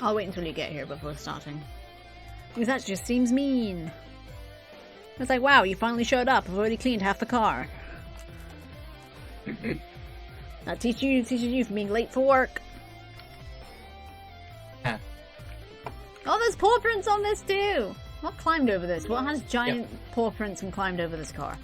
I'll wait until you get here before starting. Because that just seems mean. It's like, wow, you finally showed up. I've already cleaned half the car. That teaches you from being late for work. Yeah. Oh, there's paw prints on this too. What climbed over this? What has giant paw prints and climbed over this car?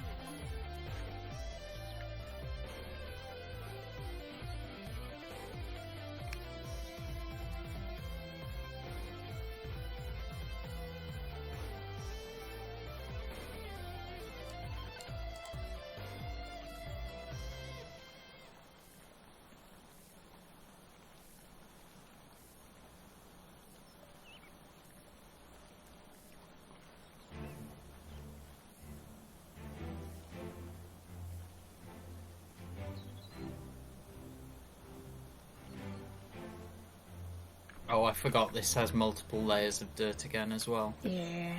Oh, I forgot this has multiple layers of dirt again as well. Yeah.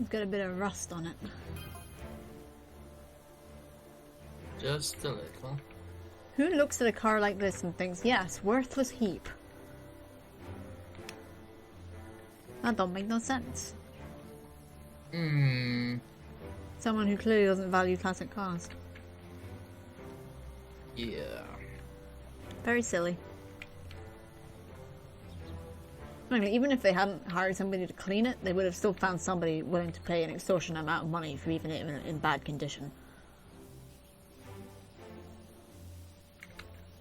It's got a bit of rust on it. Just a little. Who looks at a car like this and thinks, yes, worthless heap? That don't make no sense. Someone who clearly doesn't value classic cars. Yeah. Very silly. I mean, even if they hadn't hired somebody to clean it, they would have still found somebody willing to pay an extortionate amount of money for even it in bad condition.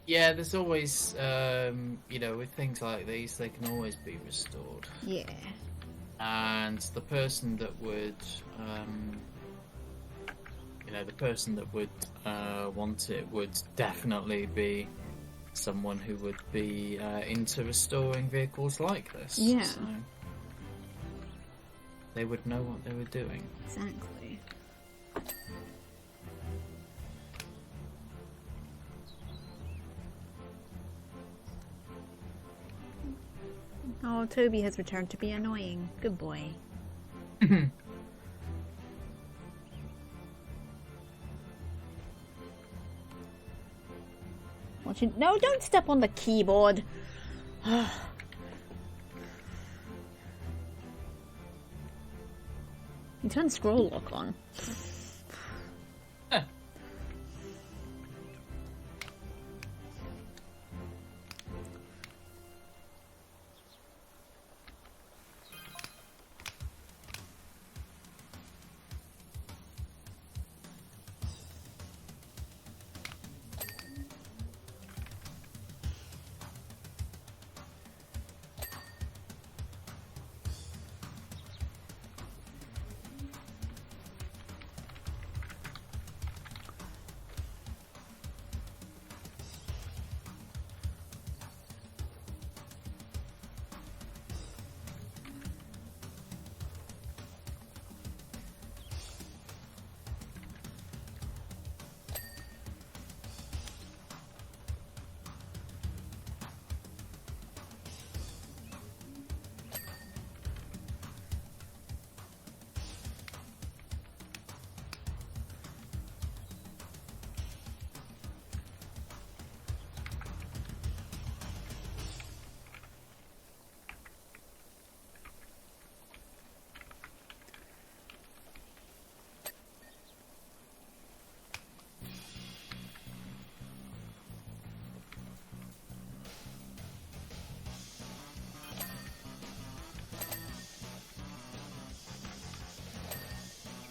Yeah, there's always, you know, with things like these, they can always be restored. Yeah. And the person that would, you know, the person that would want it would definitely be someone who would be into restoring vehicles like this. Yeah. So they would know what they were doing. Exactly. Oh, Toby has returned to be annoying. Good boy. Watch it. No, don't step on the keyboard. You turn scroll lock on.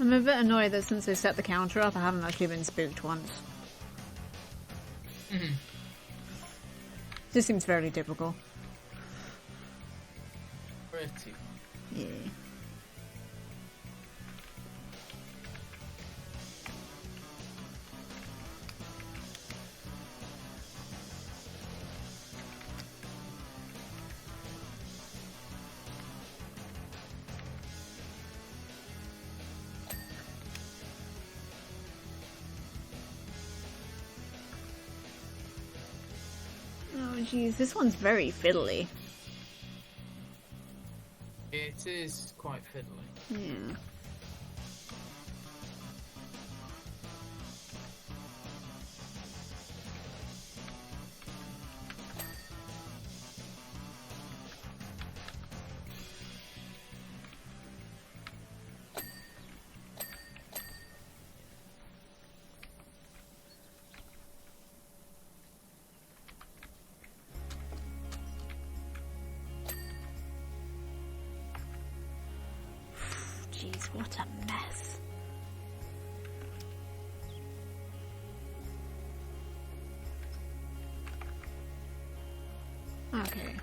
I'm a bit annoyed that since they set the counter up, I haven't actually been spooked once. This seems fairly typical. Pretty. Yeah. Oh jeez, this one's very fiddly. It is quite fiddly. Yeah. jeez, what a mess. Okay.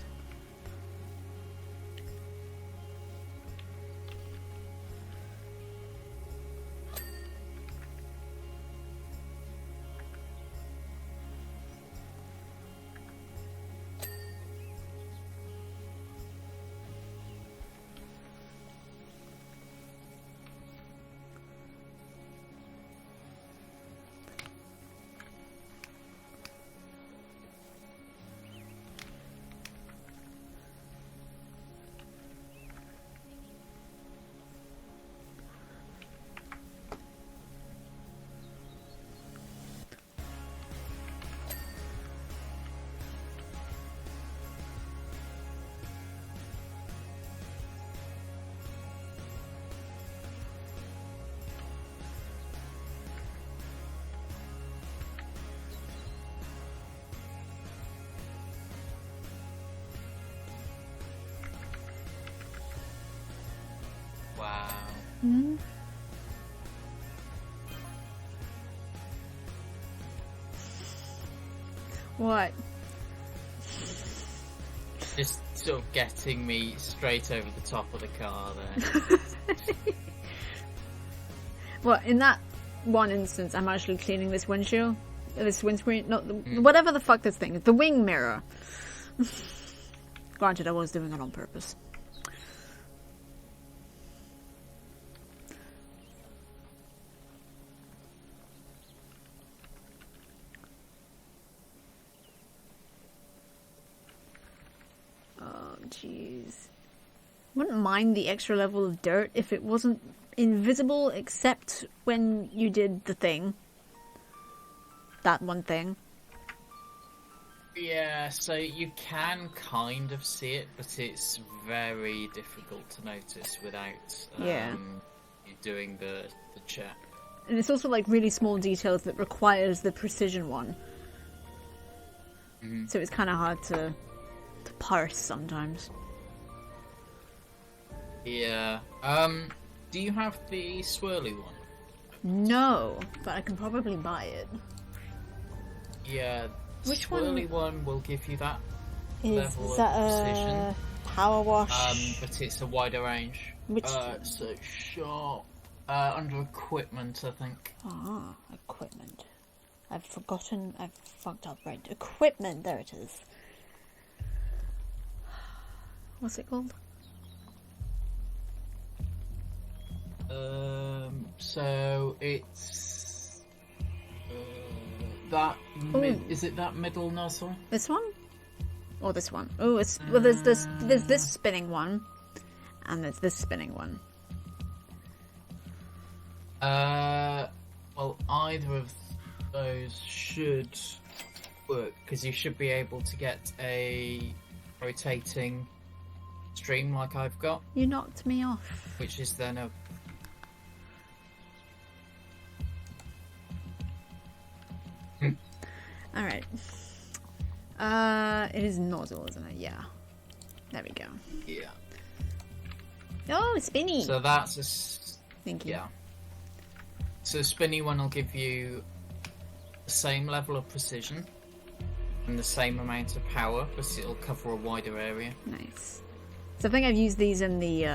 Wow. Hmm? What? Just sort of getting me straight over the top of the car there. Well, in that one instance, I'm actually cleaning this windshield. This windscreen. Not the, whatever the fuck this thing is. The wing mirror. Granted, I was doing it on purpose. Oh, jeez. Wouldn't mind the extra level of dirt if it wasn't invisible except when you did the thing. That one thing. Yeah, so you can kind of see it, but it's very difficult to notice without you doing the check. And it's also like really small details that requires the precision one. Mm-hmm. So it's kind of hard to parse sometimes. Yeah. Do you have the swirly one? No, but I can probably buy it. Yeah. Which swirly one will give you that Is level that of precision. Powerwash? But it's a wider range. Which? So short. Under equipment, I think. Ah, equipment. I've forgotten. I've fucked up. Right, equipment. There it is. What's it called? So it's that. Is it that middle nozzle? This one? Or this one? Oh, it's well. There's this spinning one, and there's this spinning one. Well, either of those should work because you should be able to get a rotating stream like I've got, You knocked me off. which is then a. All right. It is nozzle, isn't it? Yeah. There we go. Yeah. Oh, spinny. So that's Thank you. yeah. So the spinny one will give you the same level of precision and the same amount of power, but it'll cover a wider area. Nice. So I think I've used these in the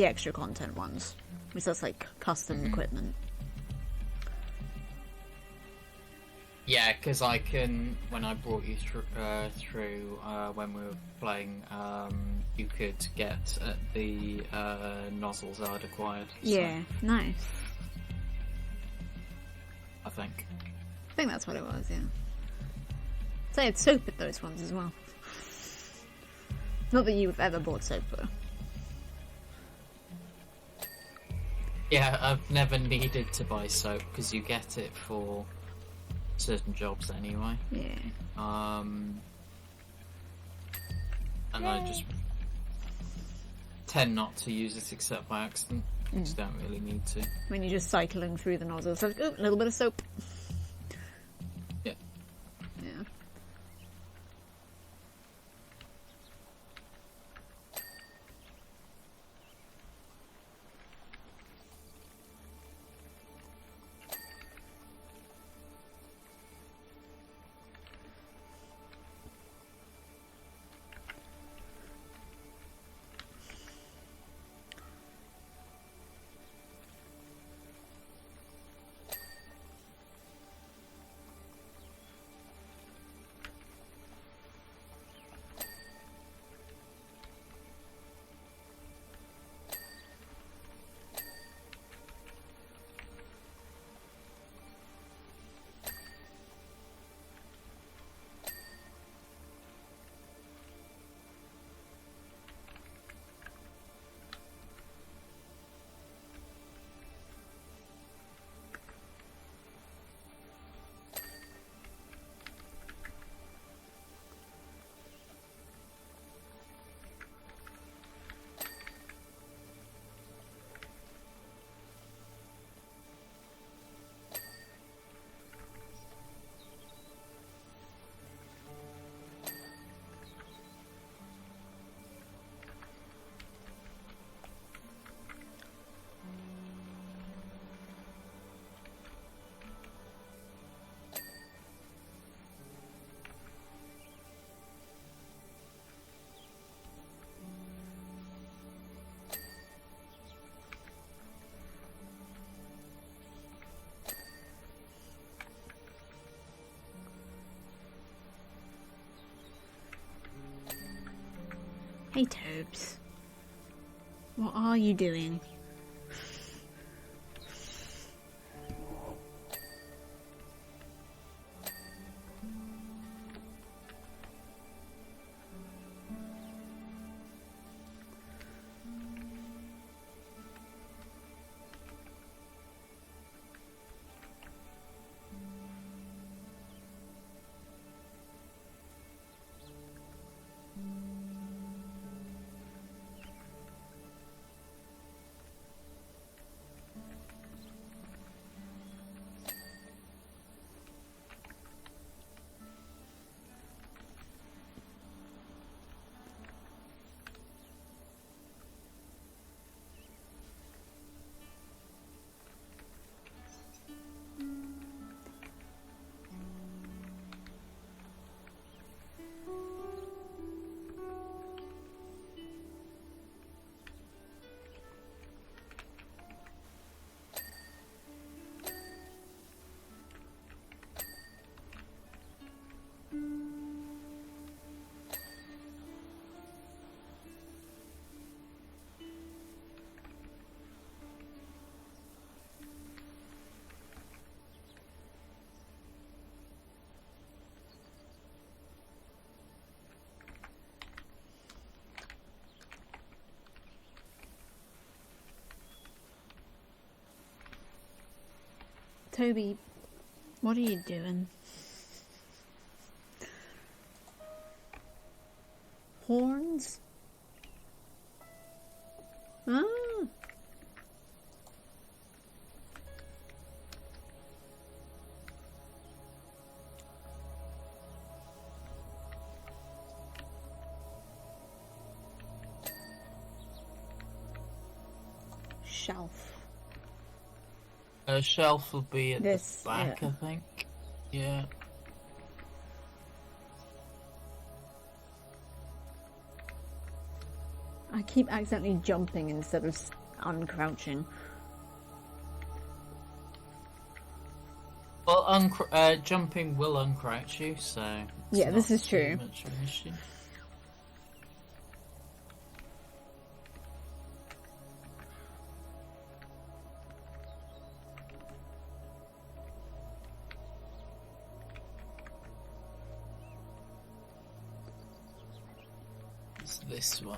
extra content ones, which that's like custom equipment. Yeah, because I can. When I brought you through when we were playing, you could get at the nozzles I'd acquired. So, Yeah, nice. I think. I think that's what it was. Yeah. So I had soap at those ones as well. Not that you've ever bought soap though. Yeah, I've never needed to buy soap because you get it for certain jobs anyway. Yeah. And I just tend not to use it except by accident. Just don't really need to. When you're just cycling through the nozzles, like, oh, a little bit of soap. Yeah. Yeah. Hey, Tobes. What are you doing? Toby, what are you doing? Horns? Ah. Shelf. A shelf will be at This, the back, yeah. I think. Yeah. I keep accidentally jumping instead of uncrouching. Well, jumping will uncrouch you, so... it's Yeah, this not is true. too much of an issue. It's this one.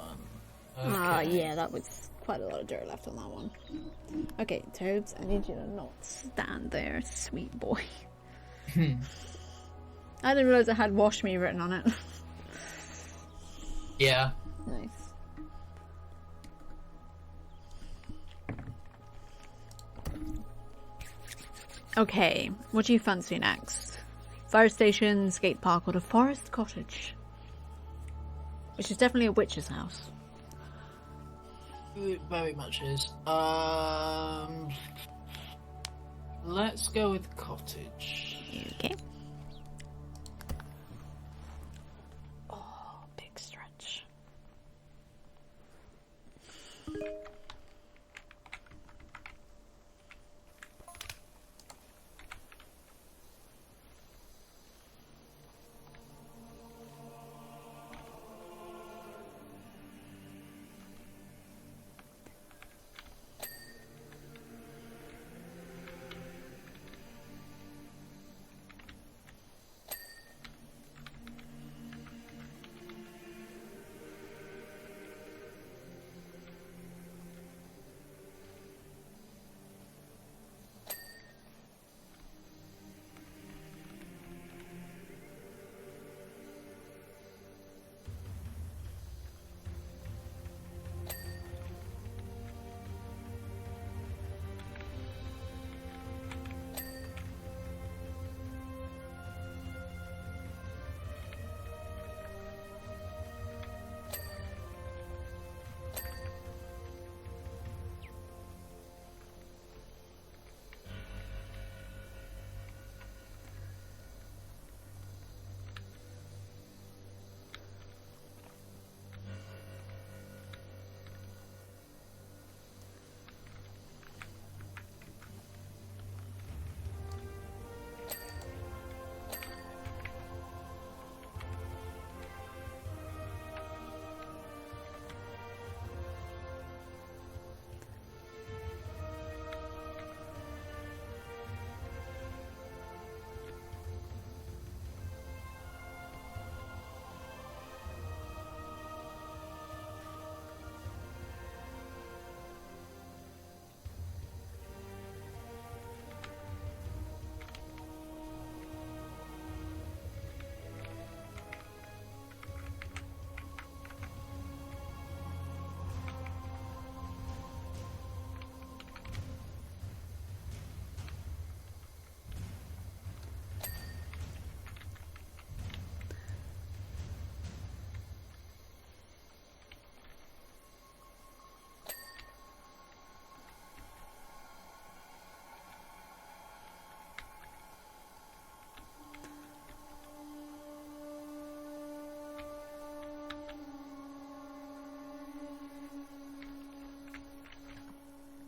Ah, Okay. yeah, that was quite a lot of dirt left on that one. Okay, Toads, I need you to not stand there, sweet boy. I didn't realise it had "wash me" written on it. Yeah. Nice. Okay, what do you fancy next? Fire station, skate park, or the forest cottage? Which is definitely a witch's house. It very much is. Let's go with cottage. Okay. Oh, big stretch.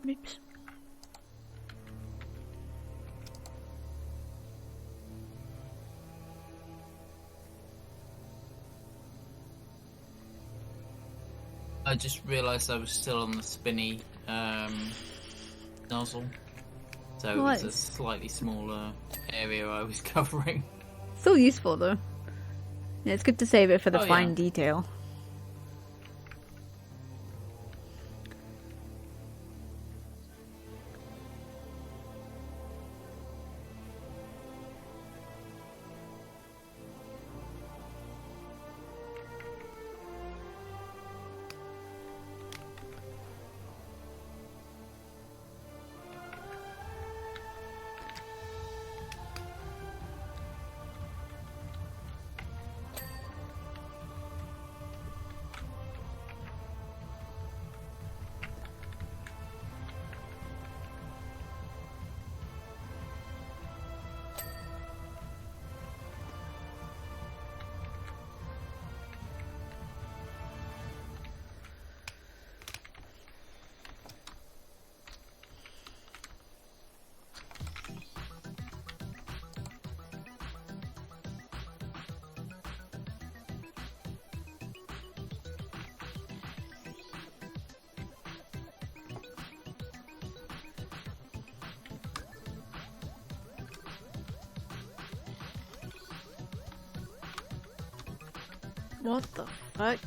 Oops. I just realised I was still on the spinny nozzle, so it was a slightly smaller area I was covering. Still useful though. Yeah, it's good to save it for the fine detail. What the fuck?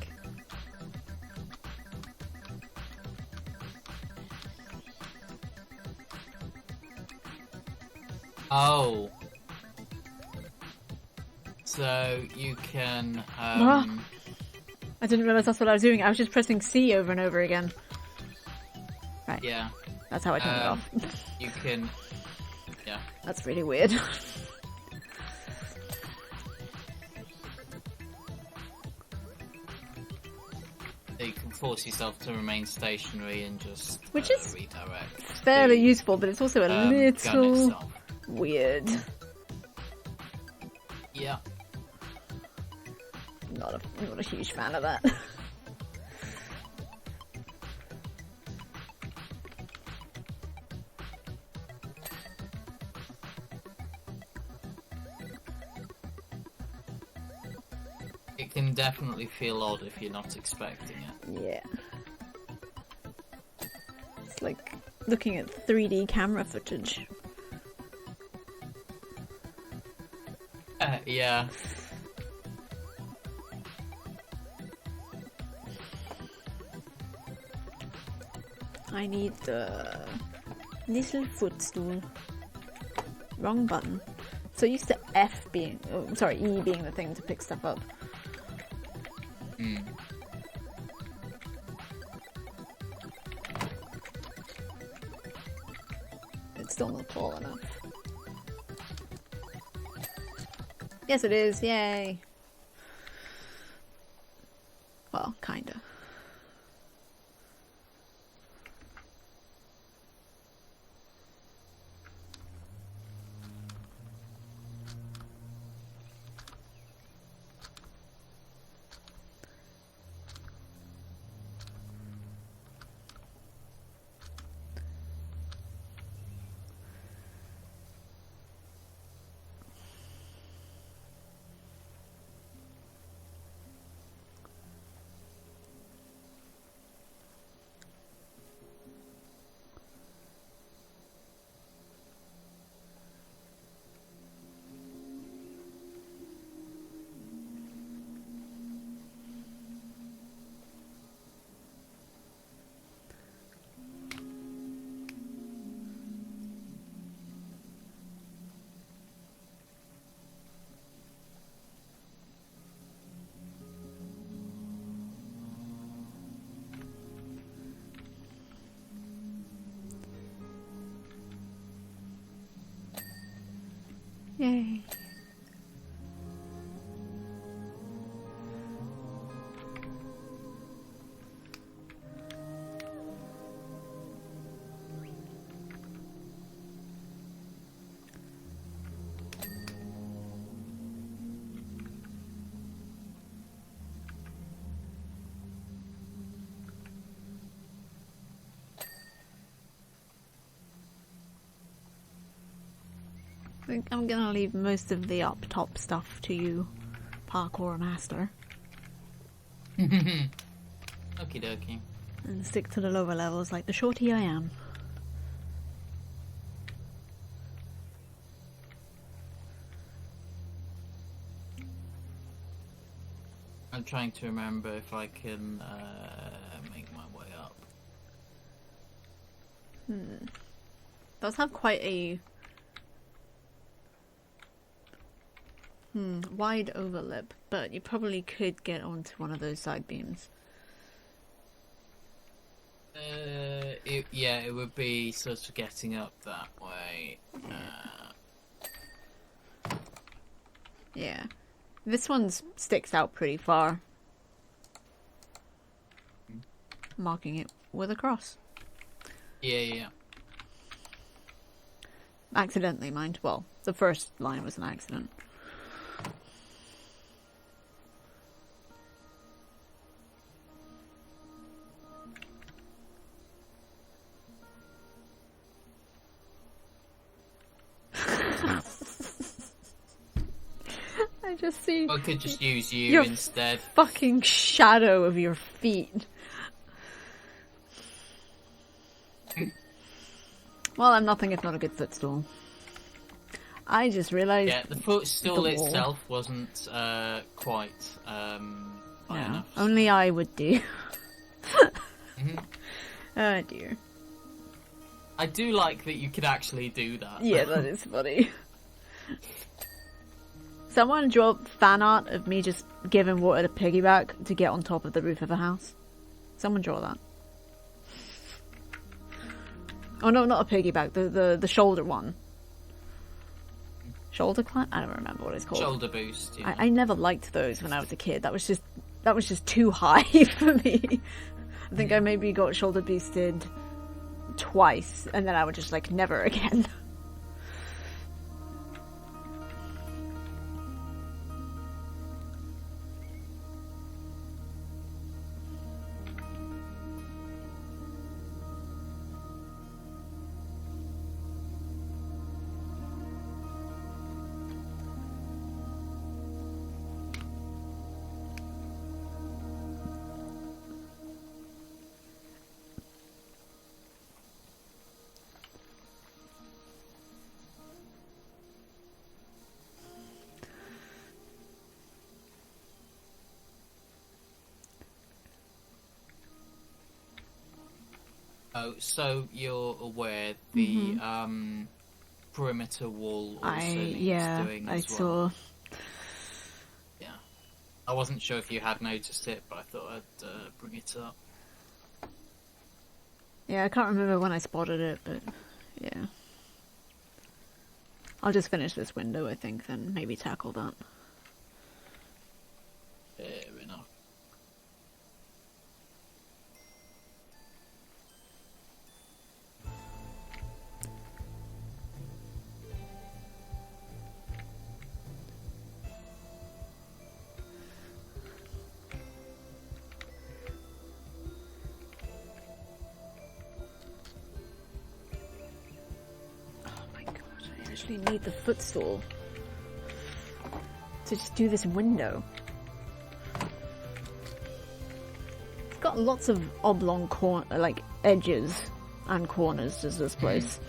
Oh. So you can I didn't realise that's what I was doing. I was just pressing C over and over again. Right. Yeah. That's how I turned it off. You can... Yeah. That's really weird. You can force yourself to remain stationary and just Which is redirect. fairly useful, but it's also a gun little itself. weird. Yeah. Not a huge fan of that. It can definitely feel odd if you're not expecting it. Yeah. It's like looking at 3D camera footage. Yeah. I need the little footstool. Wrong button. So used to F being, oh, sorry, E being the thing to pick stuff up. It's still not tall enough. Yes, it is. Yay. Well, kinda. Yay. think I'm gonna leave most of the up top stuff to you, parkour master. Okie dokie. And stick to the lower levels like the shorty I am. I'm trying to remember if I can make my way up. Does have quite a wide overlip, but you probably could get onto one of those side beams. It would be sort of getting up that way. Yeah. This one sticks out pretty far. Marking it with a cross. Yeah. Accidentally, mind. Well, the first line was an accident. I just see. I could just use you your instead. Fucking shadow of your feet. Well, I'm nothing if not a good footstool. I just realised. Yeah, the footstool itself wasn't quite high enough. Only I would do. Oh dear. I do like that you could actually do that. Yeah, that is funny. Someone draw fan art of me just giving water to piggyback to get on top of the roof of a house. Someone draw that. Oh no, not a piggyback, the shoulder one. Shoulder climb? I don't remember what it's called. Shoulder boost, yeah. I never liked those when I was a kid. That was just too high for me. I think I maybe got shoulder boosted twice, and then I would just like never again. Oh, so you're aware the perimeter wall also needs doing as well? saw. Yeah. I wasn't sure if you had noticed it, but I thought I'd bring it up. Yeah, I can't remember when I spotted it, but yeah. I'll just finish this window, I think, then maybe tackle that. Fair enough. I need the footstool to just do this window. It's got lots of oblong like edges and corners, does this place?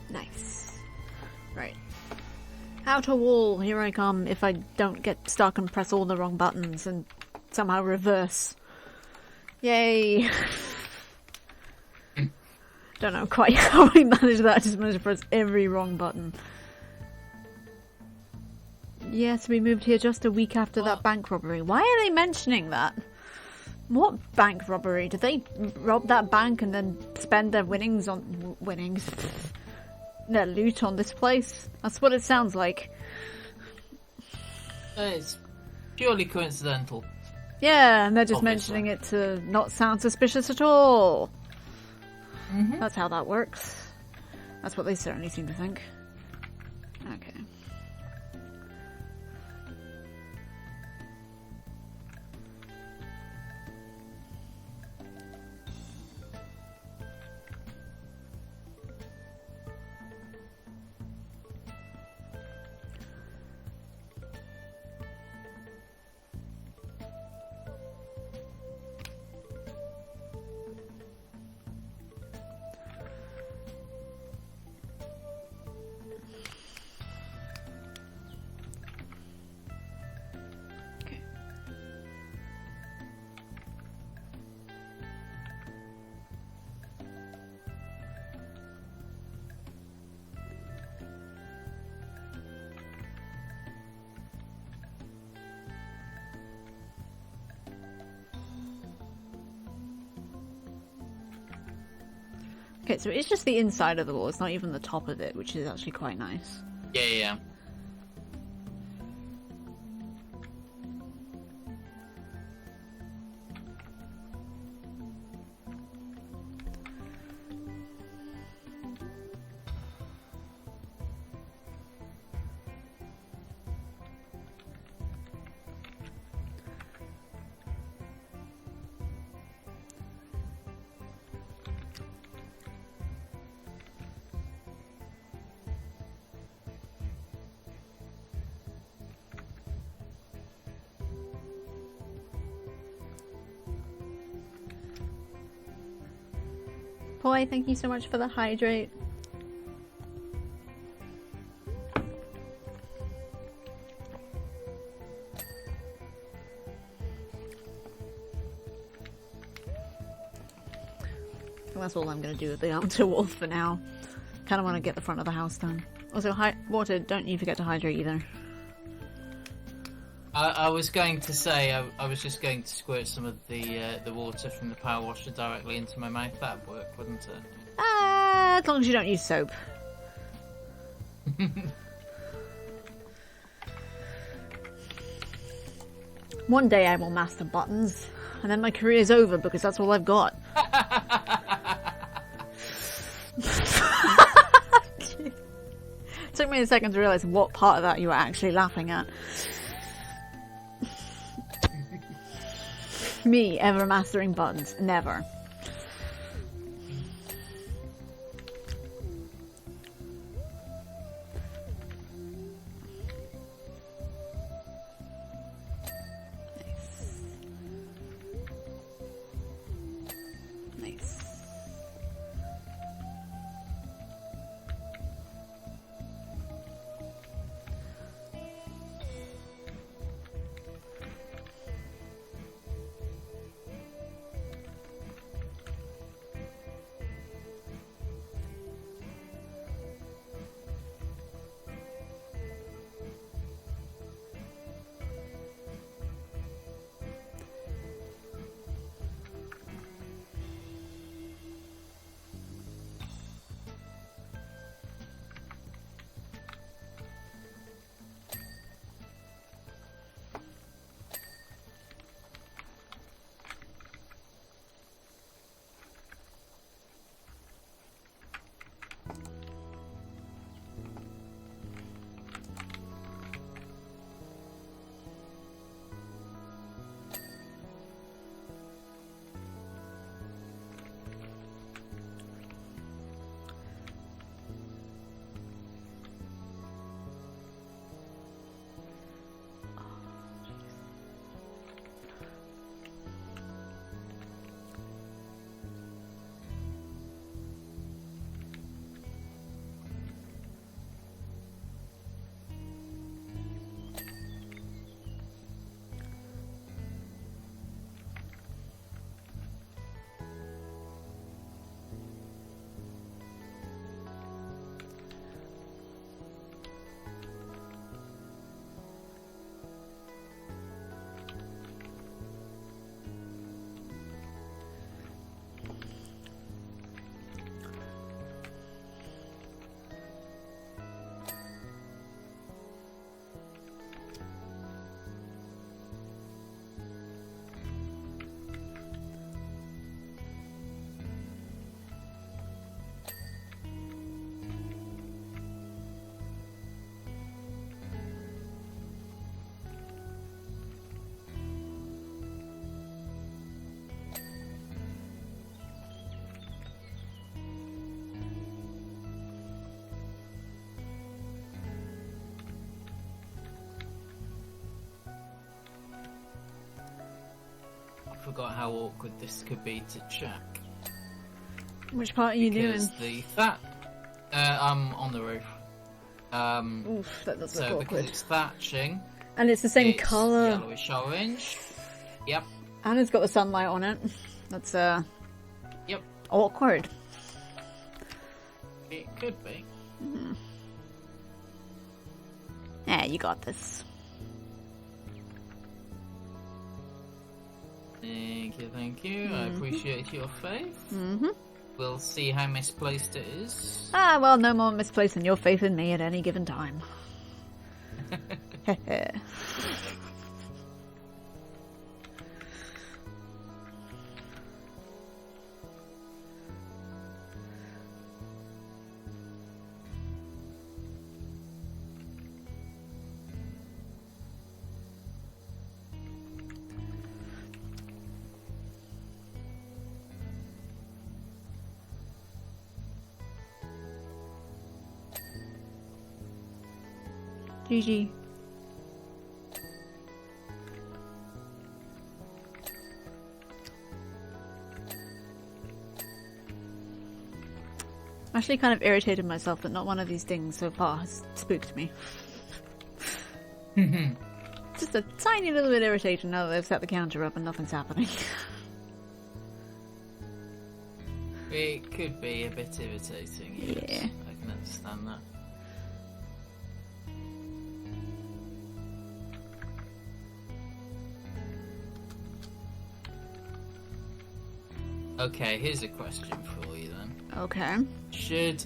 Nice. Right. Outer wall, here I come if I don't get stuck and press all the wrong buttons and somehow reverse. Yay! Don't know quite how I managed that, I just managed to press every wrong button. Yes, we moved here just a week after that bank robbery. Why are they mentioning that? What bank robbery? Did they rob that bank and then spend their winnings on... their loot on this place? That's what it sounds like. It's purely coincidental. Yeah, and they're just Obviously. mentioning it to not sound suspicious at all. Mm-hmm. That's how that works. That's what they certainly seem to think. Okay. Okay, so it's just the inside of the wall, it's not even the top of it, which is actually quite nice. Yeah. Boy, thank you so much for the hydrate. Well, that's all I'm going to do with the outer wall for now. Kind of want to get the front of the house done. Also, water, don't you forget to hydrate either. I was going to say I was just going to squirt some of the water from the power washer directly into my mouth. That'd work, wouldn't it? As long as you don't use soap. One day I will master buttons, and then my career's over because that's all I've got. Took me a second to realise what part of that you were actually laughing at. Me ever mastering buttons? Never. Nice. forgot how awkward this could be to check. Which part are you Because doing? I'm on the roof. Oof, that does So look because awkward. it's thatching, And it's the same it's colour. yellowish orange. Yep. And it's got the sunlight on it. That's, Yep. awkward. It could be. Yeah, you got this. Thank you. I appreciate your faith. Mm-hmm. We'll see how misplaced it is. Ah, well, no more misplaced than your faith in me at any given time. GG. I'm actually kind of irritated myself that not one of these things so far has spooked me. Just a tiny little bit irritated now that they've set the counter up and nothing's happening. It could be a bit irritating. Yes. Yeah. I can understand that. Okay, here's a question for you then. Okay. Should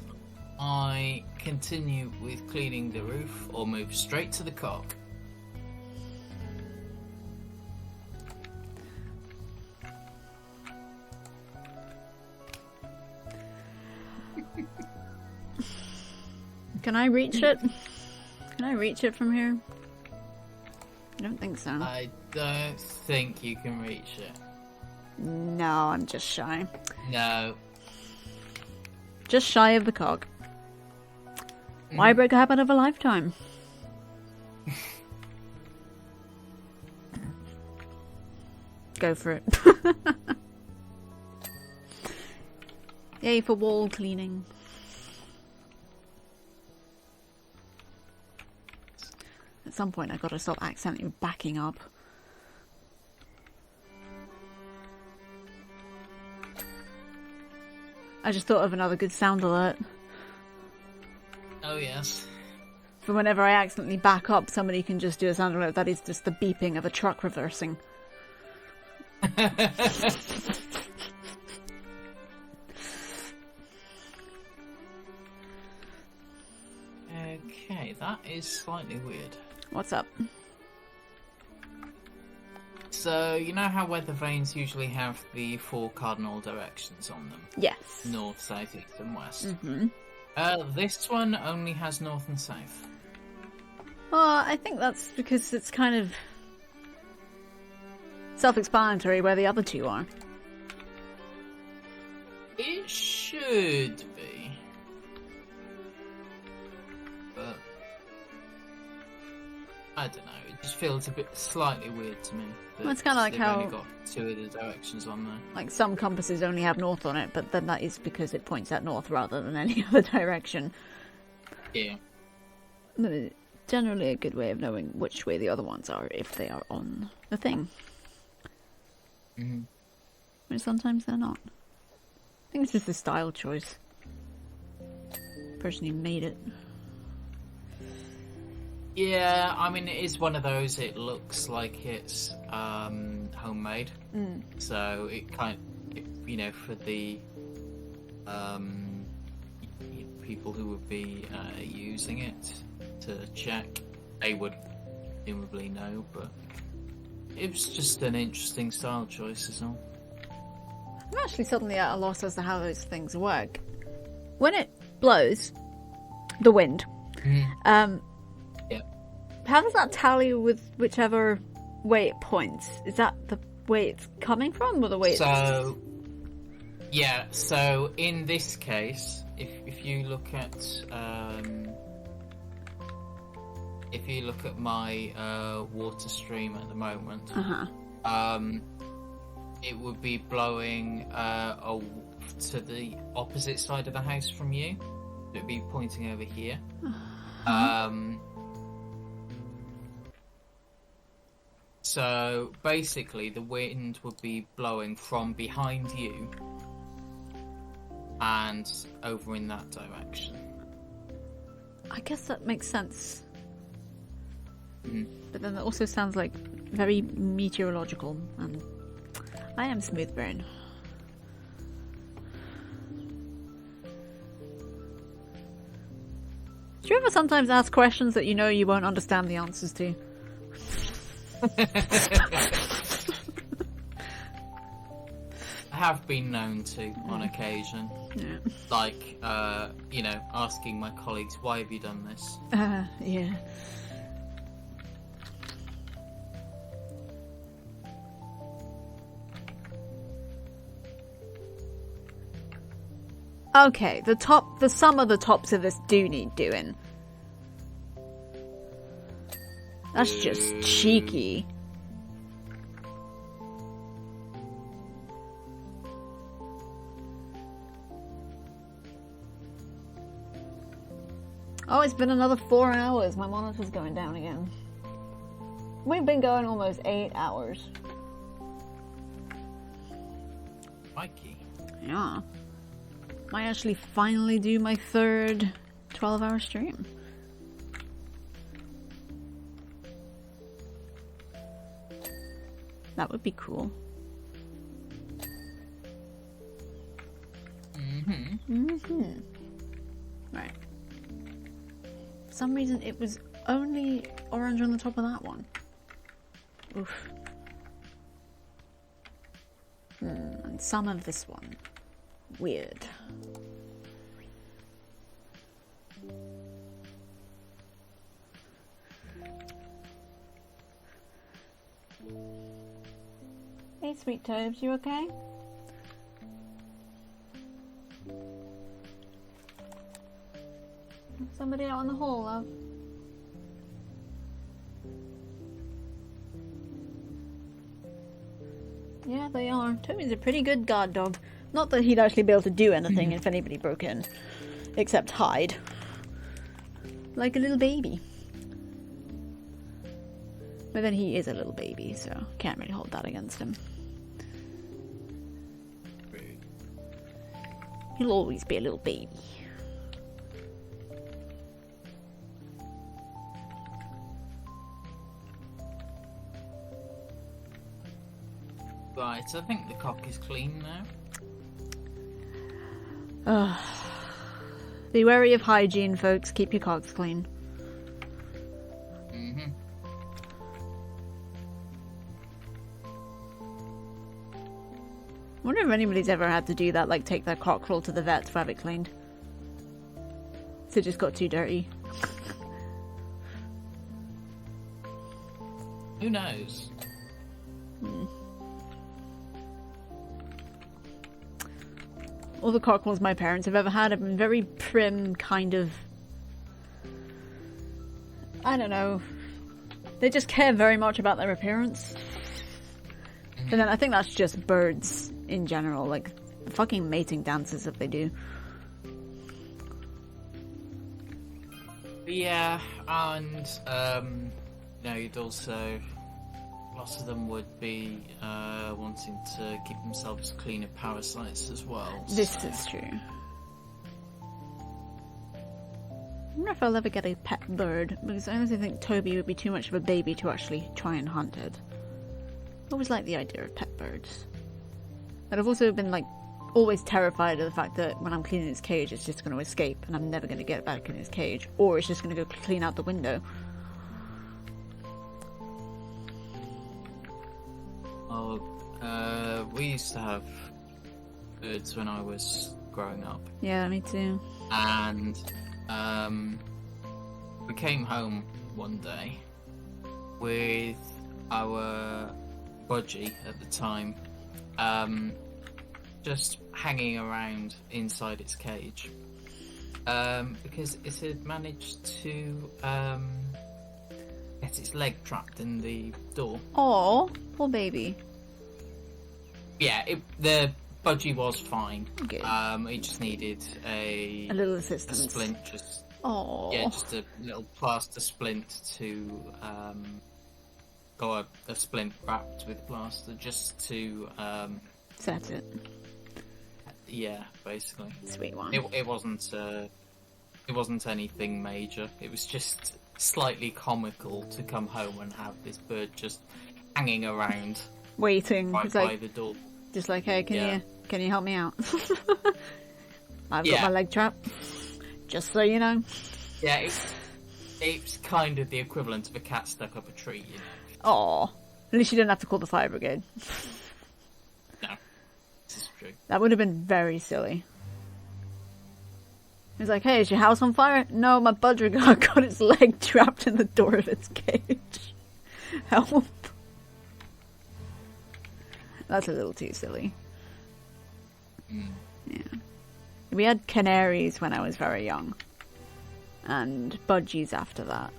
I continue with cleaning the roof or move straight to the cock? Can I reach it? Can I reach it from here? I don't think so. I don't think you can reach it. No, I'm just shy. No. Just shy of the cog. Why break a habit of a lifetime? Go for it. Yay for wall cleaning. At some point I gotta stop accidentally backing up. I just thought of another good sound alert. Oh, yes. For whenever I accidentally back up, somebody can just do a sound alert that is just the beeping of a truck reversing. Okay, that is slightly weird. What's up? So, you know how weather vanes usually have the 4 cardinal directions on them? Yes. North, south, east and west. Mm-hmm. This one only has north and south. Well, I think that's because it's kind of self-explanatory where the other two are. It should be. But I don't know, it just feels a bit slightly weird to me. Well, it's kinda like they've how- only got 2 of the directions on there. Like, some compasses only have north on it, but then that is because it points at north rather than any other direction. Yeah. But it's generally a good way of knowing which way the other ones are if they are on the thing. Mm-hmm. But sometimes they're not. I think it's just a style choice. Person who made it. Yeah, I mean, it is one of those, it looks like it's homemade. So it you know, for the people who would be using it to check, they would presumably know, but it was just an interesting style choice is all. I'm actually suddenly at a loss as to how those things work. When it blows, the wind, Yeah. how does that tally with whichever way it points? Is that the way it's coming from, or the way it's... So, yeah, so in this case, if you look at my water stream at the moment, it would be blowing to the opposite side of the house from you. It would be pointing over here. So basically, the wind would be blowing from behind you and over in that direction. I guess that makes sense. But then that also sounds like very meteorological, and I am smooth brain. Do you ever sometimes ask questions that you know you won't understand the answers to? I have been known to on occasion. Yeah. Like, asking my colleagues, why have you done this? Yeah. Okay, the some of the tops of this do need doing. That's just cheeky. Oh, it's been another 4 hours. My monitor's going down again. We've been going almost 8 hours. Mikey. Yeah. Might actually finally do my third 12-hour stream. That would be cool. Right. For some reason it was only orange on the top of that one. Oof. And some of this one. Weird. Hey, Sweet Tobes, you okay? Somebody out in the hall, love. Yeah, they are. Toby's a pretty good guard dog. Not that he'd actually be able to do anything if anybody broke in. Except hide. Like a little baby. But then he is a little baby, so can't really hold that against him. He'll always be a little baby. Right, I think the cock is clean now. Be wary of hygiene, folks. Keep your cocks clean. I wonder if anybody's ever had to do that, like take their cockerel to the vet to have it cleaned. So it just got too dirty. Who knows? All the cockerels my parents have ever had have been very prim, kind of... I don't know. They just care very much about their appearance. And then I think that's just birds in general, like fucking mating dances that they do. Yeah, and you'd also, lots of them would be wanting to keep themselves clean of parasites as well. This is true. I wonder if I'll ever get a pet bird, because I honestly think Toby would be too much of a baby to actually try and hunt it. I always like the idea of pet birds. But I've also been, like, always terrified of the fact that when I'm cleaning his cage, it's just going to escape and I'm never going to get it back in his cage. Or it's just going to go clean out the window. Oh, we used to have birds when I was growing up. Yeah, me too. And we came home one day with our budgie at the time, just hanging around inside its cage, because it had managed to get its leg trapped in the door. Oh, poor baby. Yeah, the budgie was fine. Good. It just needed a little assistance. A splint, just Oh. just a little plaster splint to or a splint wrapped with plaster just to Set it. Yeah, basically. Sweet one. It wasn't anything major. It was just slightly comical to come home and have this bird just hanging around, waiting. right It's by like, the door. just like, hey, can you help me out? I've got Yeah. my leg trap. Just so you know. Yeah, it's kind of the equivalent of a cat stuck up a tree, you know. Oh, at least you didn't have to call the fire brigade. No, this is true. That would have been very silly. He's like, hey, is your house on fire? No, my budgergar got its leg trapped in the door of its cage. Help. That's a little too silly. Yeah. We had canaries when I was very young. And budgies after that.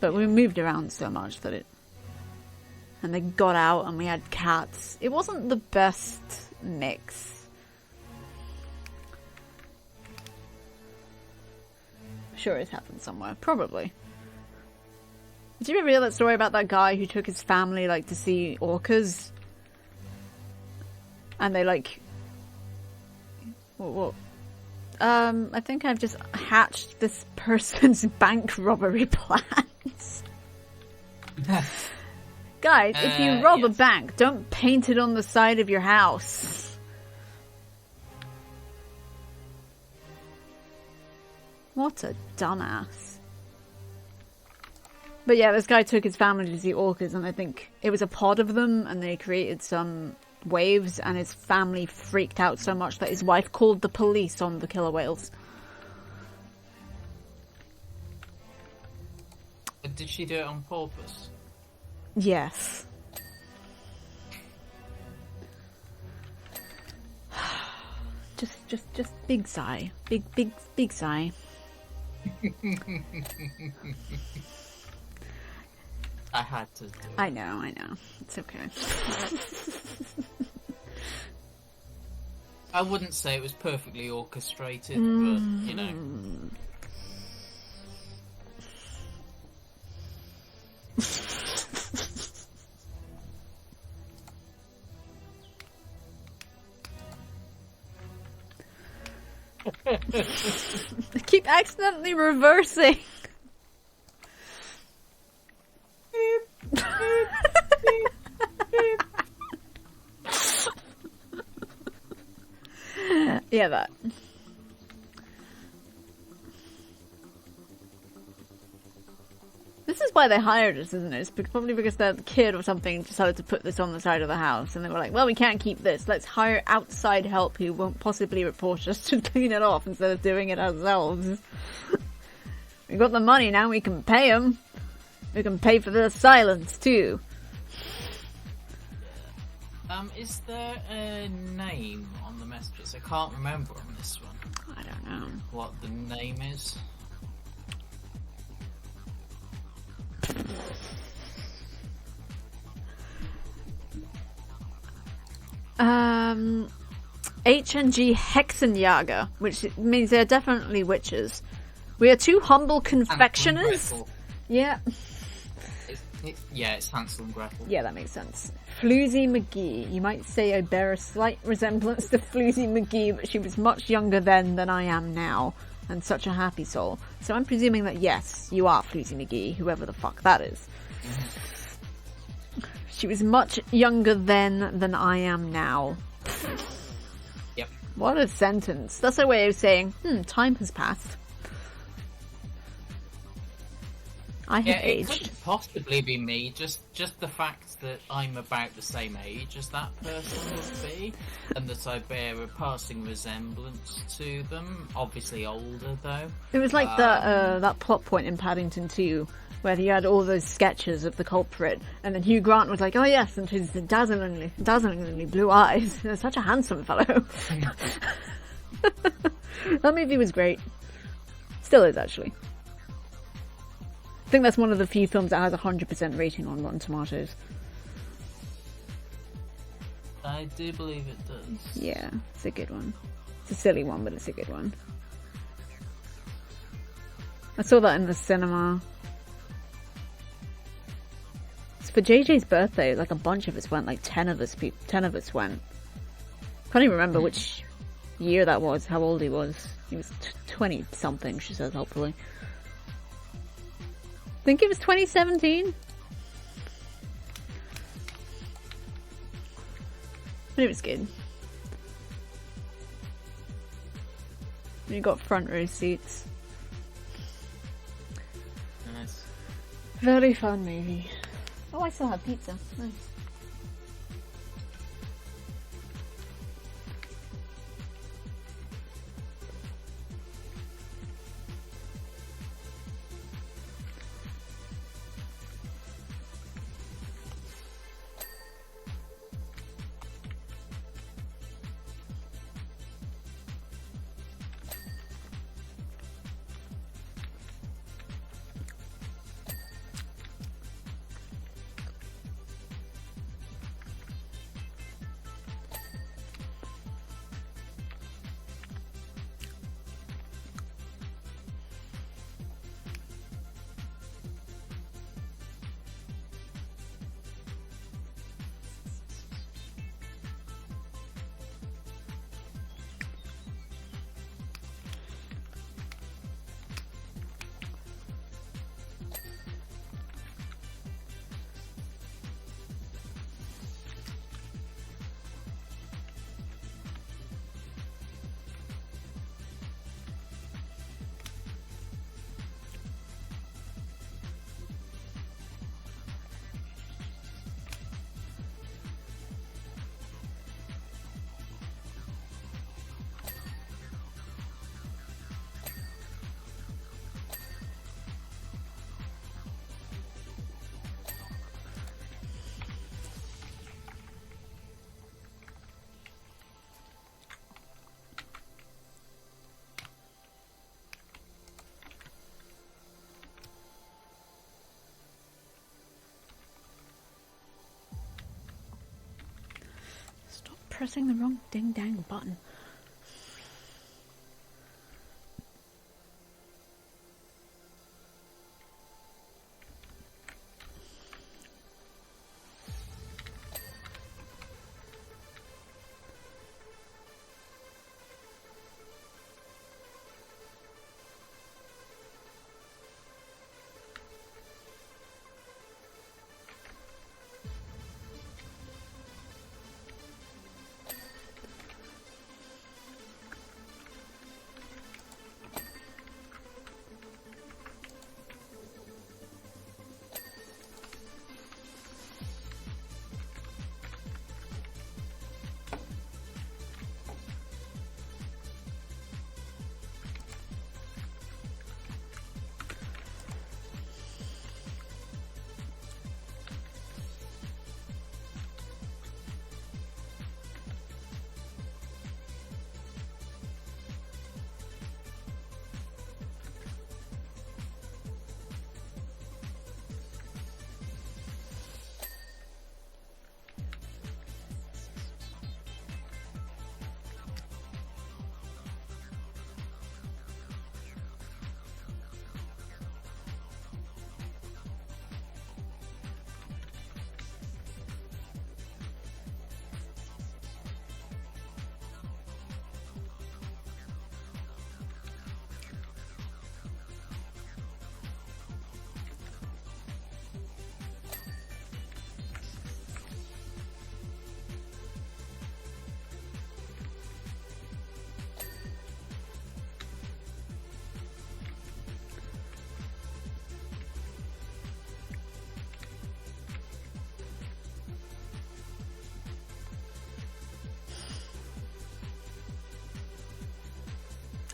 But we moved around so much that it... And they got out and we had cats. It wasn't the best mix. Sure it's happened somewhere. Probably. Did you ever hear that story about that guy who took his family, like, to see orcas? And they, like... What? I think I've just hatched this person's bank robbery plans. Guys, if you rob a bank, don't paint it on the side of your house. What a dumbass. But yeah, this guy took his family to see orcas, and I think it was a pod of them, and they created some waves, and his family freaked out so much that his wife called the police on the killer whales. But did she do it on purpose? Yes. Just big sigh. Big sigh. I had to do it. I know. It's okay. I wouldn't say it was perfectly orchestrated, but, you know. I keep accidentally reversing. Yeah, that. This is why they hired us, isn't it? It's probably because the kid or something decided to put this on the side of the house, and they were like, well, we can't keep this. Let's hire outside help who won't possibly report us to clean it off instead of doing it ourselves. We got the money now, we can pay them. We can pay for their silence, too. Is there a name on the messages? I can't remember on this one. I don't know. What the name is? H&G Hexenjager, which means they're definitely witches. We are two humble confectioners. Yeah. It's Hansel and Gretel. Yeah, that makes sense. Floozy McGee. You might say I bear a slight resemblance to Floozy McGee, but she was much younger then than I am now, and such a happy soul. So I'm presuming that, yes, you are Floozy McGee, whoever the fuck that is. She was much younger then than I am now. Yep. What a sentence. That's a way of saying, time has passed. I have aged. It could possibly be me, just the fact that I'm about the same age as that person would be, and that I bear a passing resemblance to them. Obviously older, though. It was like that plot point in Paddington 2, where you had all those sketches of the culprit, and then Hugh Grant was like, oh yes, and his dazzlingly blue eyes. He was such a handsome fellow. That movie was great. Still is, actually. I think that's one of the few films that has 100% rating on Rotten Tomatoes. I do believe it does. Yeah, it's a good one. It's a silly one, but it's a good one. I saw that in the cinema. It's for JJ's birthday. Like a bunch of us went. Like 10 of us went. Can't even remember which year that was. How old he was. He was 20 something. She says, hopefully. I think it was 2017. But it was good. You got front row seats. Nice. Very fun movie. Oh, I still have pizza. Nice. Pressing the wrong ding dang button.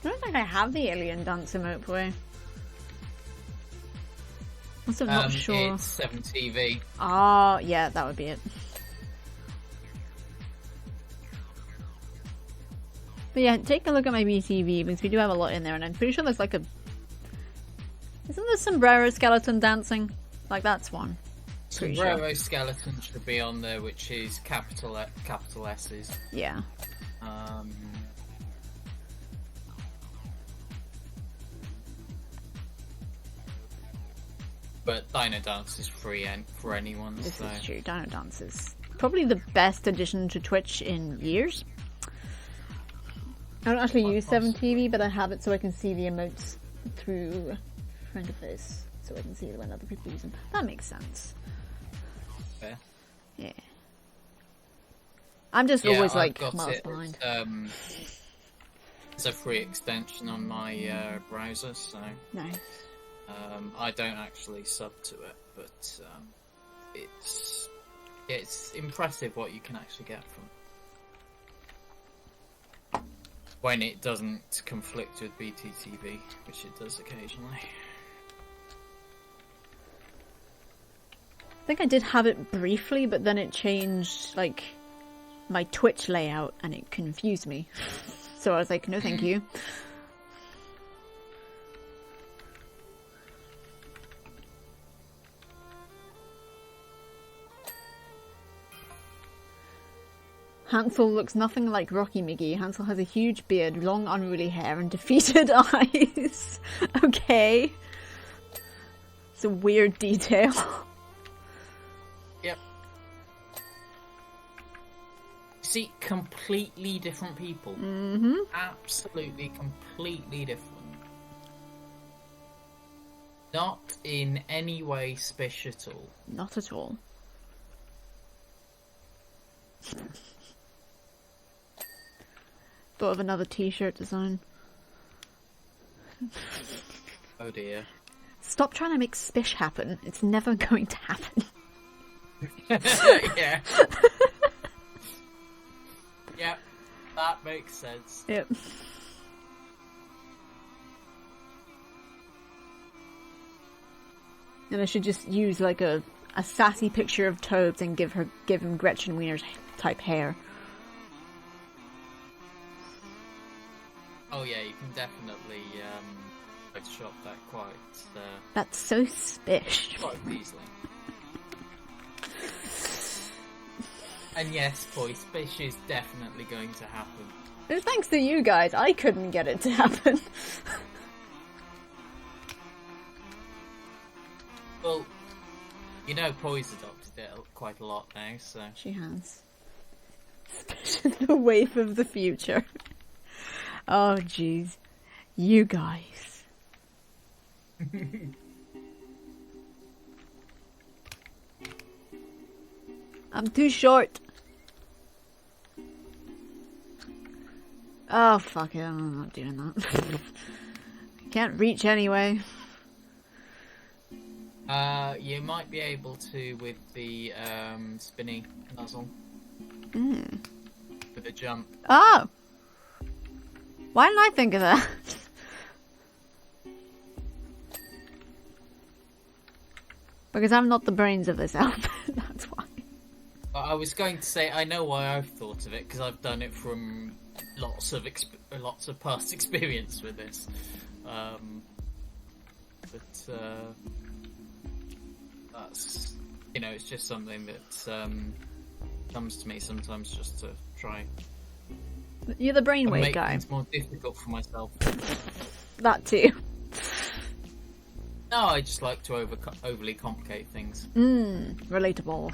I don't think I have the alien dance emote play. Must have not sure. It's 7TV. Oh, yeah, that would be it. But yeah, take a look at my BTV because we do have a lot in there, and I'm pretty sure there's like a... Isn't there sombrero skeleton dancing? Like, that's one. pretty sure. Sombrero skeleton should be on there, which is capital S's. Yeah. But Dino Dance is free for anyone. This is true. Dino Dance is probably the best addition to Twitch in years. I don't actually use 7TV, but I have it so I can see the emotes through friend of face, so I can see when other people use them. That makes sense. Fair. Yeah. I'm just always like miles behind. It's a free extension on my browser, so nice. I don't actually sub to it, but it's impressive what you can actually get from it. When it doesn't conflict with BTTV, which it does occasionally. I think I did have it briefly, but then it changed, like, my Twitch layout, and it confused me. So I was like, no thank you. Hansel looks nothing like Rocky McGee. Hansel has a huge beard, long unruly hair, and defeated eyes. Okay. It's a weird detail. Yep. See, completely different people. Mm-hmm. Absolutely, completely different. Not in any way spish at all. Not at all. Thought of another t-shirt design. Oh dear. Stop trying to make spish happen. It's never going to happen. Yeah. Yep. That makes sense. Yep. And I should just use like a sassy picture of Tobes and give him Gretchen Wiener type hair. Oh yeah, you can definitely Photoshop that quite. That's so spish. Quite easily. And yes, boy, spish is definitely going to happen. And thanks to you guys, I couldn't get it to happen. Well, you know, Poi's adopted it quite a lot now, so. She has. Spish is the wave of the future. Oh, jeez. You guys. I'm too short. Oh, fuck it. I'm not doing that. Can't reach anyway. You might be able to with the spinny nozzle. With a jump. Oh! Why didn't I think of that? Because I'm not the brains of this outfit, that's why. I was going to say, I know why I've thought of it, because I've done it from lots of past experience with this. That's, you know, it's just something that comes to me sometimes just to try. You're the brainwave make guy. Things more difficult for myself. That too. No, I just like to overly complicate things. Relatable.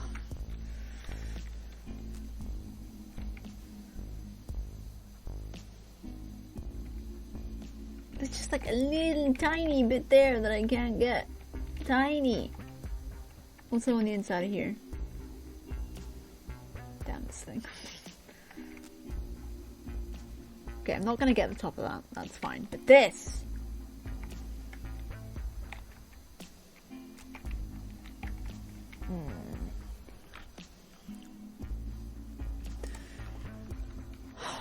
There's just like a little tiny bit there that I can't get. Tiny. Also on the inside of here. Damn this thing. Okay, I'm not gonna get the top of that. That's fine. But this! Oh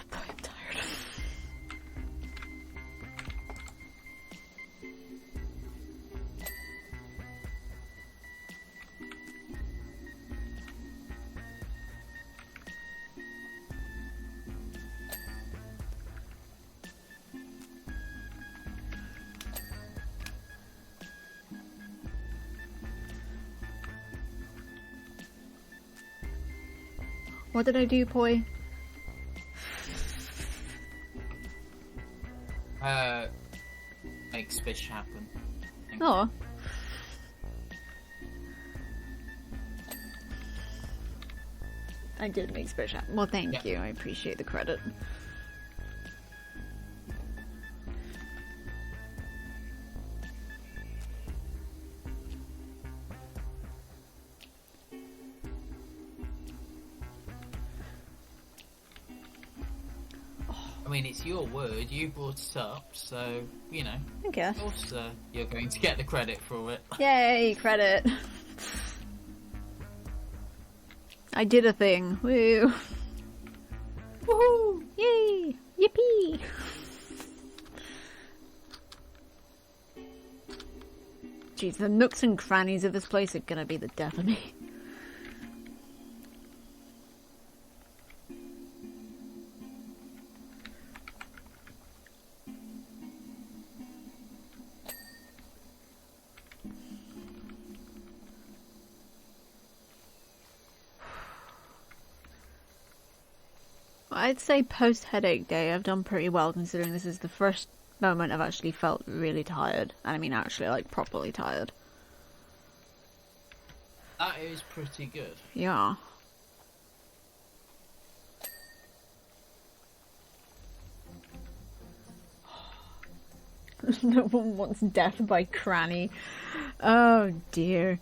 boy, I'm tired. What did I do, Poi? Makes fish happen. Oh. I did make fish happen. Well, thank you. I appreciate the credit. I mean, it's your word. You brought it up, so, you know. I guess. Of course, you're going to get the credit for it. Yay, credit. I did a thing. Woo. Woohoo! Yay! Yippee! Jeez, the nooks and crannies of this place are gonna be the death of me. I'd say post-headache day I've done pretty well, considering this is the first moment I've actually felt really tired. And I mean actually, like, properly tired. That is pretty good. Yeah. No one wants death by cranny. Oh dear.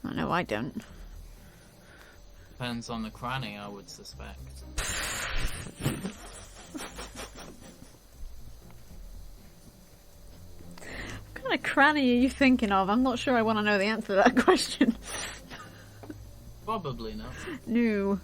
Oh no, I don't. Depends on the cranny, I would suspect. What kind of cranny are you thinking of? I'm not sure I want to know the answer to that question. Probably not. No.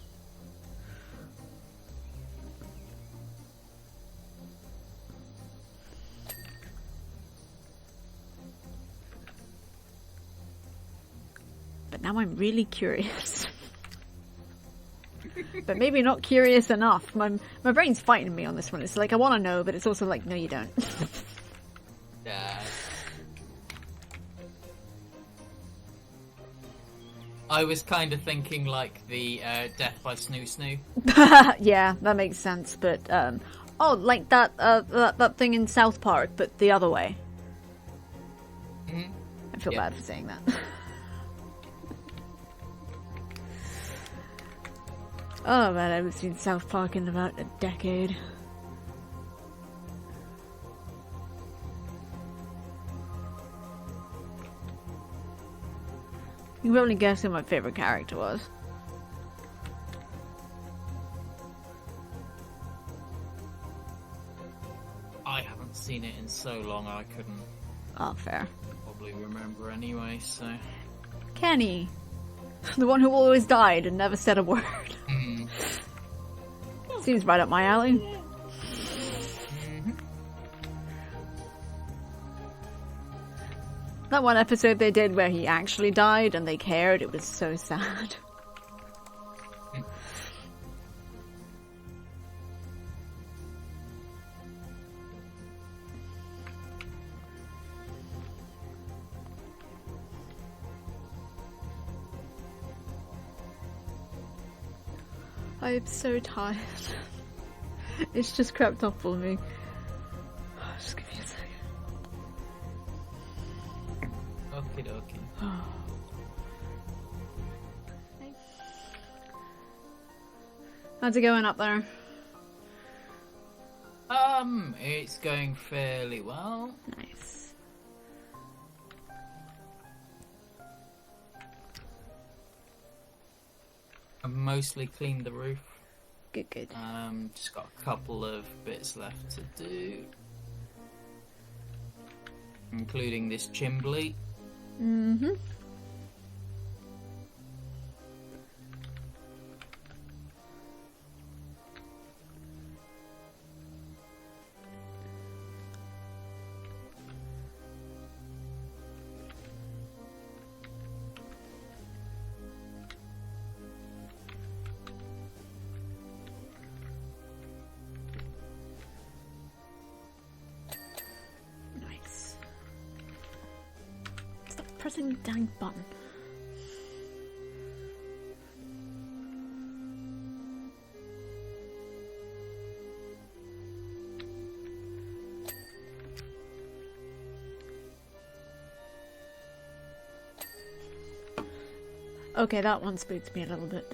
But now I'm really curious. But maybe not curious enough. My brain's fighting me on this one. It's like, I want to know, but it's also like, no you don't. Yeah. I was kind of thinking like the death by snoo snoo. Yeah, that makes sense, but, oh, like that thing in South Park, but the other way. Mm-hmm. I feel bad for saying that. Oh man, I haven't seen South Park in about a decade. You can probably guess who my favorite character was. I haven't seen it in so long I couldn't Oh, fair. probably remember anyway, so... Kenny! The one who always died and never said a word. Mm. Seems right up my alley. Mm-hmm. That one episode they did where he actually died and they cared, it was so sad. I'm so tired. It's just crept up on me. Just give me a second. Okie dokie. How's it going up there? It's going fairly well. Nice. I've mostly cleaned the roof. Good, good. Just got a couple of bits left to do. Including this chimbley. Mm-hmm. pressing the dang button. Okay, that one spooked me a little bit.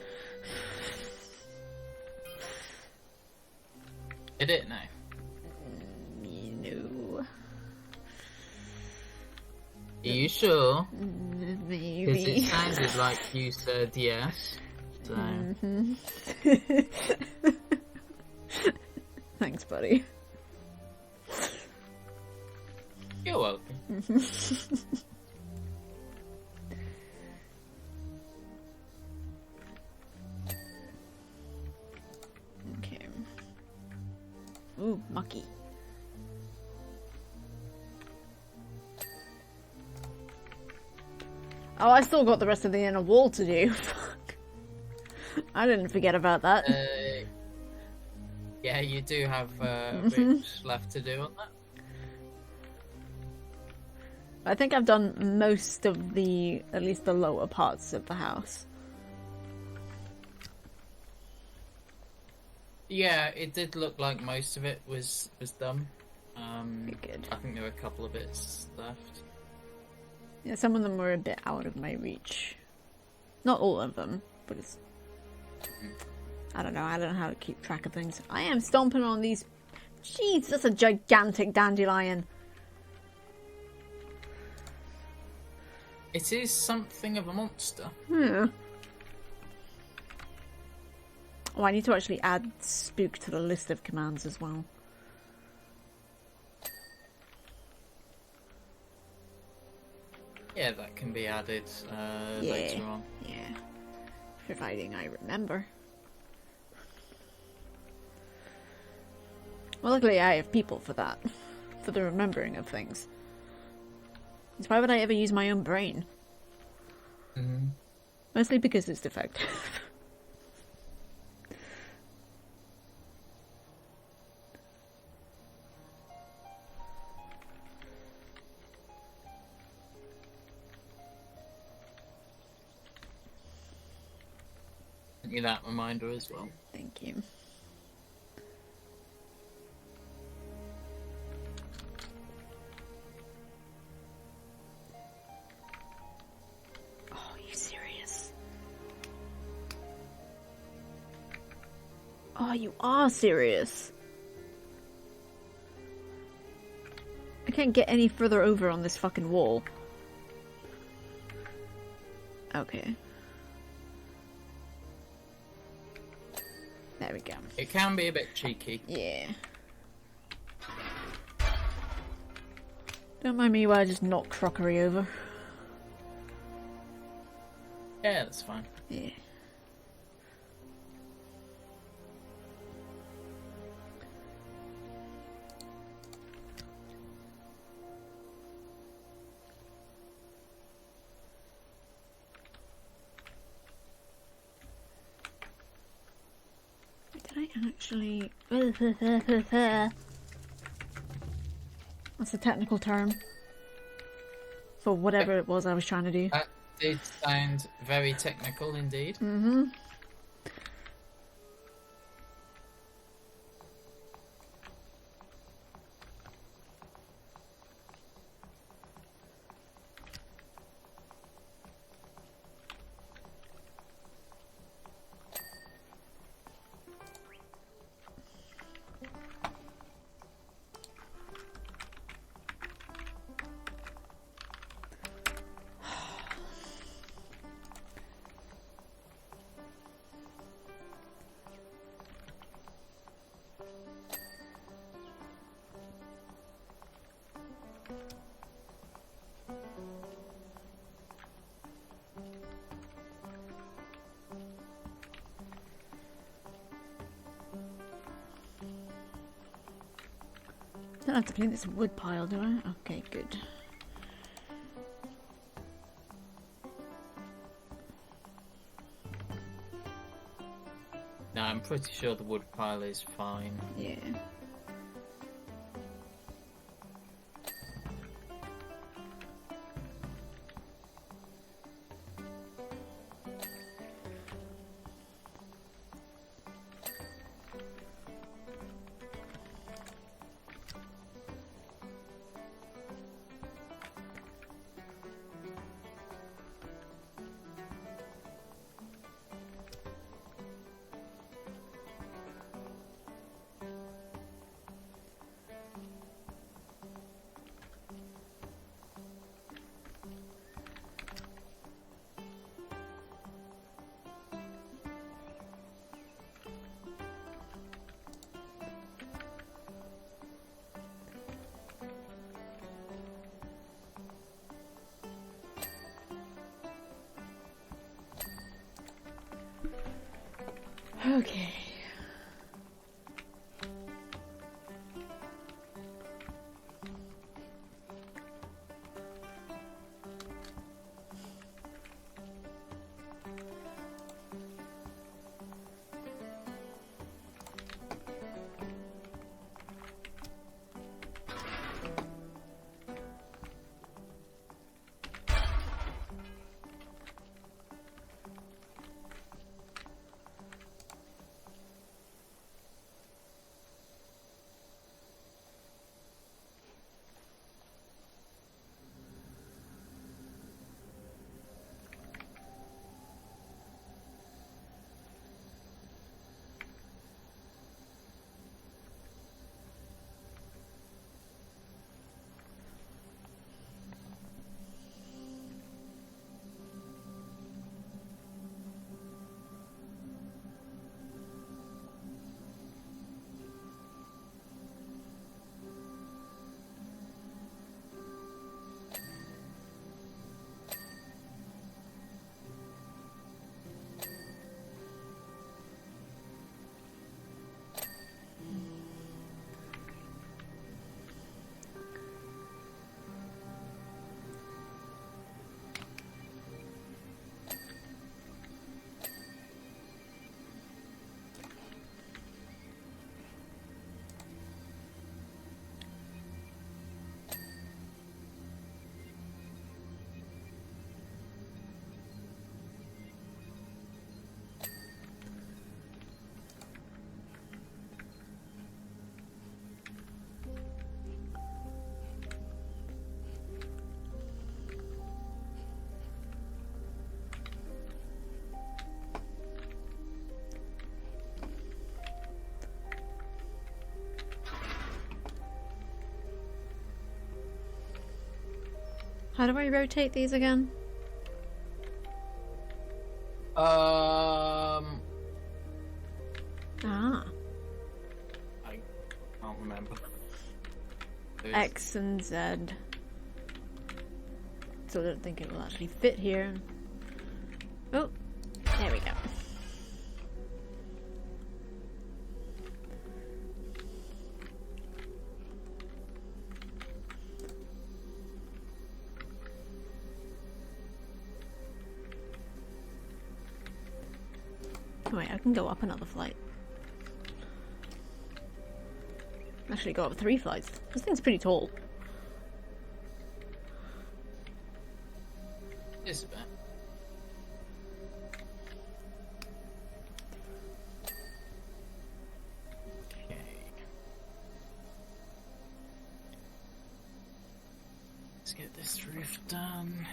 Did it now? No. Are you sure? Maybe. Because it sounded like you said yes. So. Mm-hmm. Thanks, buddy. You're welcome. Okay. Ooh, mucky. Oh, I still got the rest of the inner wall to do. Fuck. I didn't forget about that. Yeah, you do have a bit left to do on that. I think I've done most of the, at least the lower parts of the house. Yeah, it did look like most of it was done. Good. I think there were a couple of bits left. Yeah, some of them were a bit out of my reach. Not all of them, but it's... I don't know how to keep track of things. I am stomping on these... Jeez, that's a gigantic dandelion. It is something of a monster. Hmm. Oh, I need to actually add spook to the list of commands as well. Yeah, that can be added later on. Yeah. Providing I remember. Well, luckily I have people for that. For the remembering of things. So why would I ever use my own brain? Mm-hmm. Mostly because it's defective. Sent you that reminder as well. Thank you. Oh, are you serious? Oh, you are serious. I can't get any further over on this fucking wall. Okay. There we go. It can be a bit cheeky. Yeah. Don't mind me while I just knock crockery over. Yeah, that's fine. Yeah. Did I actually... That's a technical term. For whatever it was I was trying to do. That did sound very technical indeed. Mm-hmm. Don't have to clean this wood pile, do I? Okay, good. No, I'm pretty sure the wood pile is fine. Yeah. Okay. How do I rotate these again? I Ah. can't remember. X and Z. So I don't think it will actually fit here. Oh, there we go. Oh, wait, I can go up another flight. Actually, go up 3 flights. This thing's pretty tall. It's a bit. Okay. Let's get this roof done.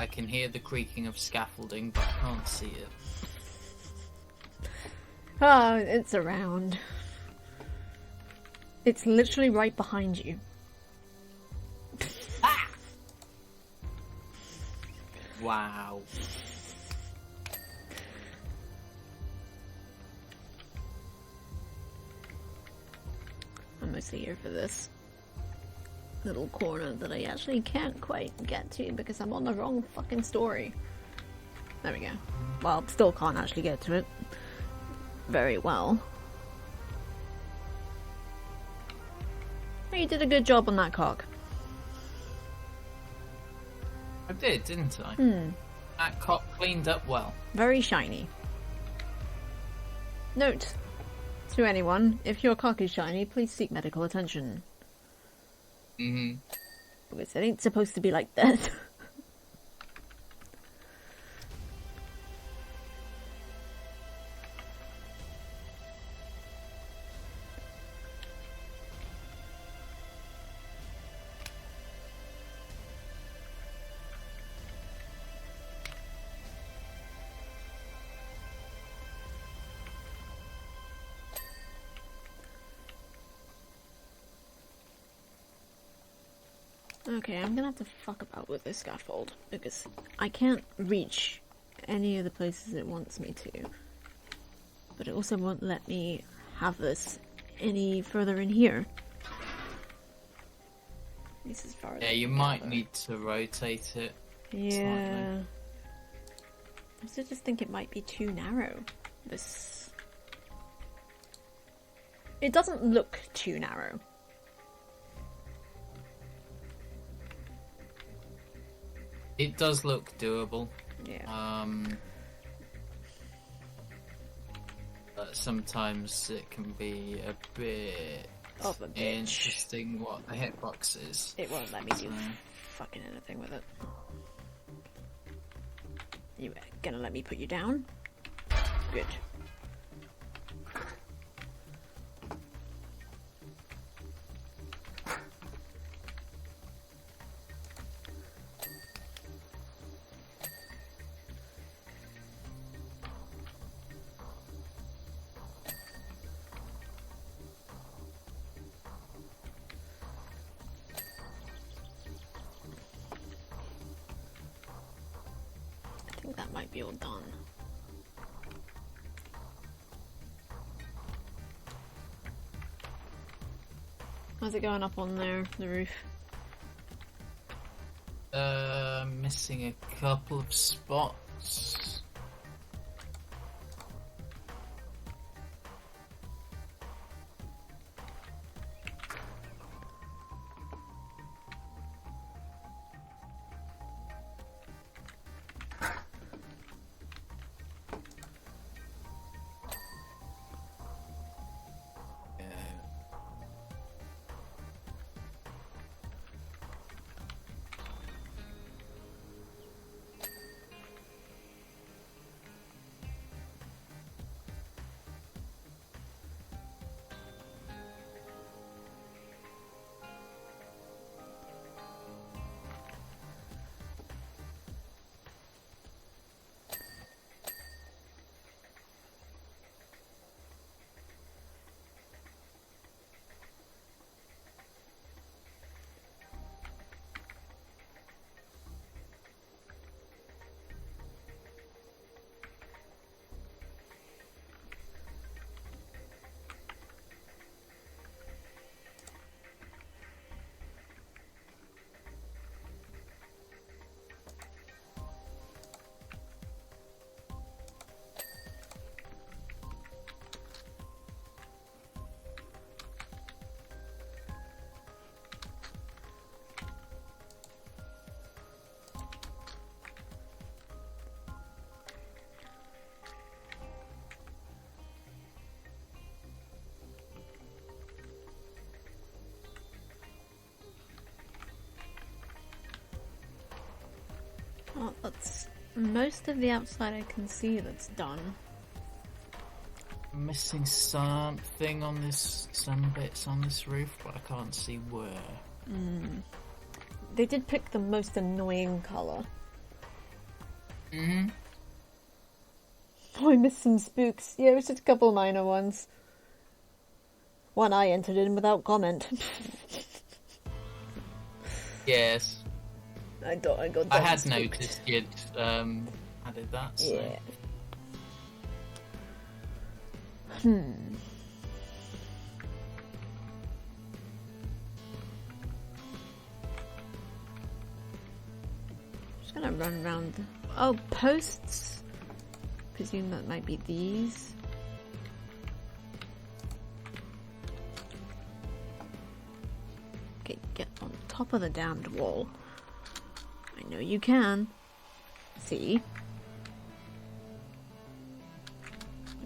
I can hear the creaking of scaffolding, but I can't see it. Oh, it's around. It's literally right behind you. Ah! Wow. I'm mostly here for this little corner that I actually can't quite get to because I'm on the wrong fucking story. There we go. Well, still can't actually get to it very well. You did a good job on that cock. I did, didn't I? That cock cleaned up well. Very shiny. Note to anyone, if your cock is shiny, please seek medical attention. Because it ain't supposed to be like that. Okay, I'm gonna have to fuck about with this scaffold, because I can't reach any of the places it wants me to. But it also won't let me have this any further in here. This is far. Yeah, you might need to rotate it. Yeah. I also just think it might be too narrow. This... It doesn't look too narrow. It does look doable. Yeah. But sometimes it can be a bit Of a bitch. interesting what the hitbox is. It won't let me do fucking anything with it. You gonna let me put you down? Good. I think that might be all done. How's it going up on there, the roof? Missing a couple of spots. Well, that's most of the outside I can see that's done. I'm missing something on this, some bits on this roof, but I can't see where. They did pick the most annoying colour. Mm-hmm. Oh, I missed some spooks. Yeah, it was just a couple minor ones. One I entered in without comment. Yes. I got I damn had spooked. noticed you'd added that. So. Yeah. Just gonna run around. Oh, posts. Presume that might be these. Okay, get on top of the damned wall. I know you can. See?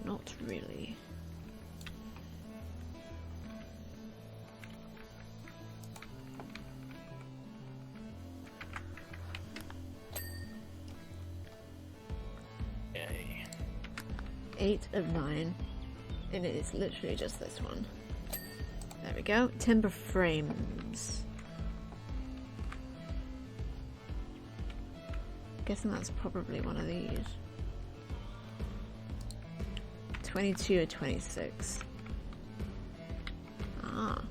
Not really. Okay. 8 of 9. And it is literally just this one. There we go. Timber frames. Guessing that's probably one of these. 22 or 26. Ah.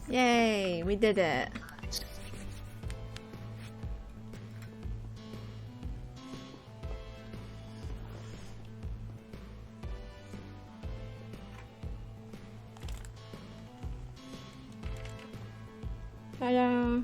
Yay, we did it. Ta-da!